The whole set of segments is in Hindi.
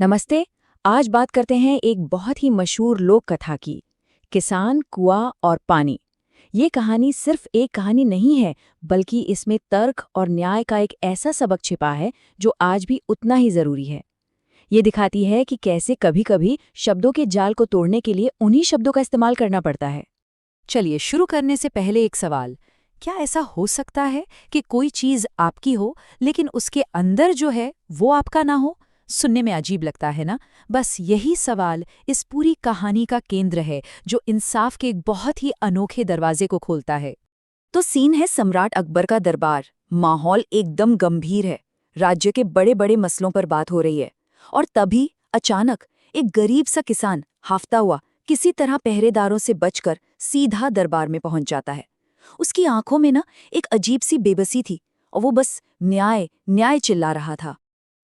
नमस्ते। आज बात करते हैं एक बहुत ही मशहूर लोक कथा की, किसान, कुआं और पानी। ये कहानी सिर्फ एक कहानी नहीं है, बल्कि इसमें तर्क और न्याय का एक ऐसा सबक छिपा है जो आज भी उतना ही जरूरी है। ये दिखाती है कि कैसे कभी-कभी शब्दों के जाल को तोड़ने के लिए उन्हीं शब्दों का इस्तेमाल करना पड़ता है। चलिए शुरू करने से पहले एक सवाल। क्या ऐसा हो सकता है कि कोई चीज आपकी हो लेकिन उसके अंदर जो है वो आपका ना हो? सुनने में अजीब लगता है ना। बस यही सवाल इस पूरी कहानी का केंद्र है, जो इंसाफ के एक बहुत ही अनोखे दरवाजे को खोलता है। तो सीन है सम्राट अकबर का दरबार। माहौल एकदम गंभीर है। राज्य के बड़े बड़े मसलों पर बात हो रही है। और तभी अचानक एक गरीब सा किसान हाफता हुआ किसी तरह पहरेदारों से बचकर सीधा दरबार में पहुंच जाता है। उसकी आंखों में ना एक अजीब सी बेबसी थी, और वो बस न्याय न्याय चिल्ला रहा था।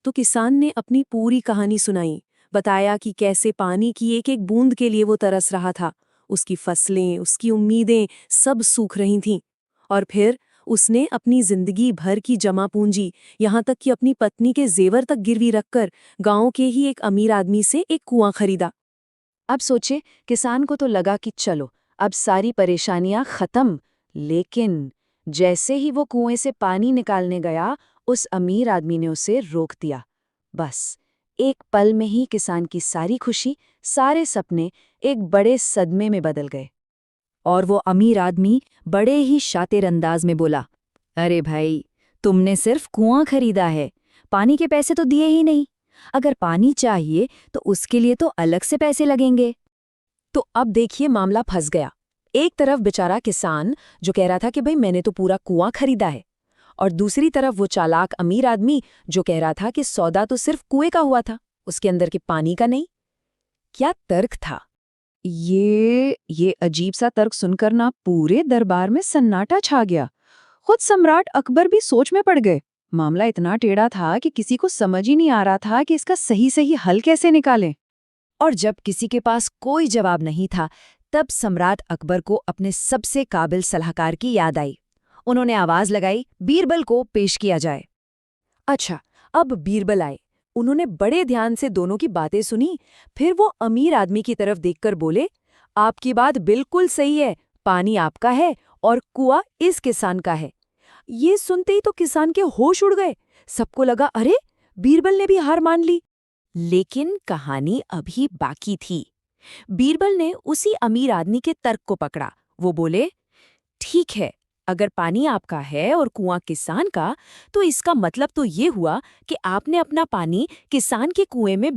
तो किसान ने अपनी पूरी कहानी सुनाई। बताया कि कैसे पानी की एक एक बूंद के लिए वो तरस रहा था। उसकी फसलें, उसकी उम्मीदें सब सूख रही थीं। और फिर उसने अपनी जिंदगी भर की जमा पूंजी, यहाँ तक कि अपनी पत्नी के जेवर तक गिरवी रखकर गांव के ही एक अमीर आदमी से एक कुआं खरीदा। अब सोचे, किसान को तो लगा कि चलो अब सारी परेशानियां खत्म। लेकिन जैसे ही वो कुएं से पानी निकालने गया, उस अमीर आदमी ने उसे रोक दिया। बस एक पल में ही किसान की सारी खुशी, सारे सपने एक बड़े सदमे में बदल गए। और वो अमीर आदमी बड़े ही शातिर अंदाज में बोला, अरे भाई, तुमने सिर्फ कुआं खरीदा है, पानी के पैसे तो दिए ही नहीं। अगर पानी चाहिए तो उसके लिए तो अलग से पैसे लगेंगे। तो अब देखिए, मामला फंस गया। एक तरफ बेचारा किसान जो कह रहा था कि भाई मैंने तो पूरा कुआं खरीदा है, और दूसरी तरफ वो चालाक अमीर आदमी जो कह रहा था कि सौदा तो सिर्फ कुएं का हुआ था, उसके अंदर के पानी का नहीं। क्या तर्क था! ये अजीब सा तर्क सुनकर ना पूरे दरबार में सन्नाटा छा गया। खुद सम्राट अकबर भी सोच में पड़ गए। मामला इतना टेढ़ा था कि किसी को समझ ही नहीं आ रहा था कि इसका सही सही हल कैसे निकालें। और जब किसी के पास कोई जवाब नहीं था, तब सम्राट अकबर को अपने सबसे काबिल सलाहकार की याद आई। उन्होंने आवाज लगाई, बीरबल को पेश किया जाए। अच्छा, अब बीरबल आए। उन्होंने बड़े ध्यान से दोनों की बातें सुनी। फिर वो अमीर आदमी की तरफ देखकर बोले, आपकी बात बिल्कुल सही है, पानी आपका है और कुआं इस किसान का है। ये सुनते ही तो किसान के होश उड़ गए। सबको लगा, अरे, बीरबल ने भी हार मान ली। लेकिन कहानी अभी बाकी थी। बीरबल ने उसी अमीर आदमी के तर्क को पकड़ा। वो बोले, ठीक है, अगर पानी आपका है और कुआं किसान का, तो इसका मतलब तो ये हुआ कि आपने अपना पानी किसान के कुएं में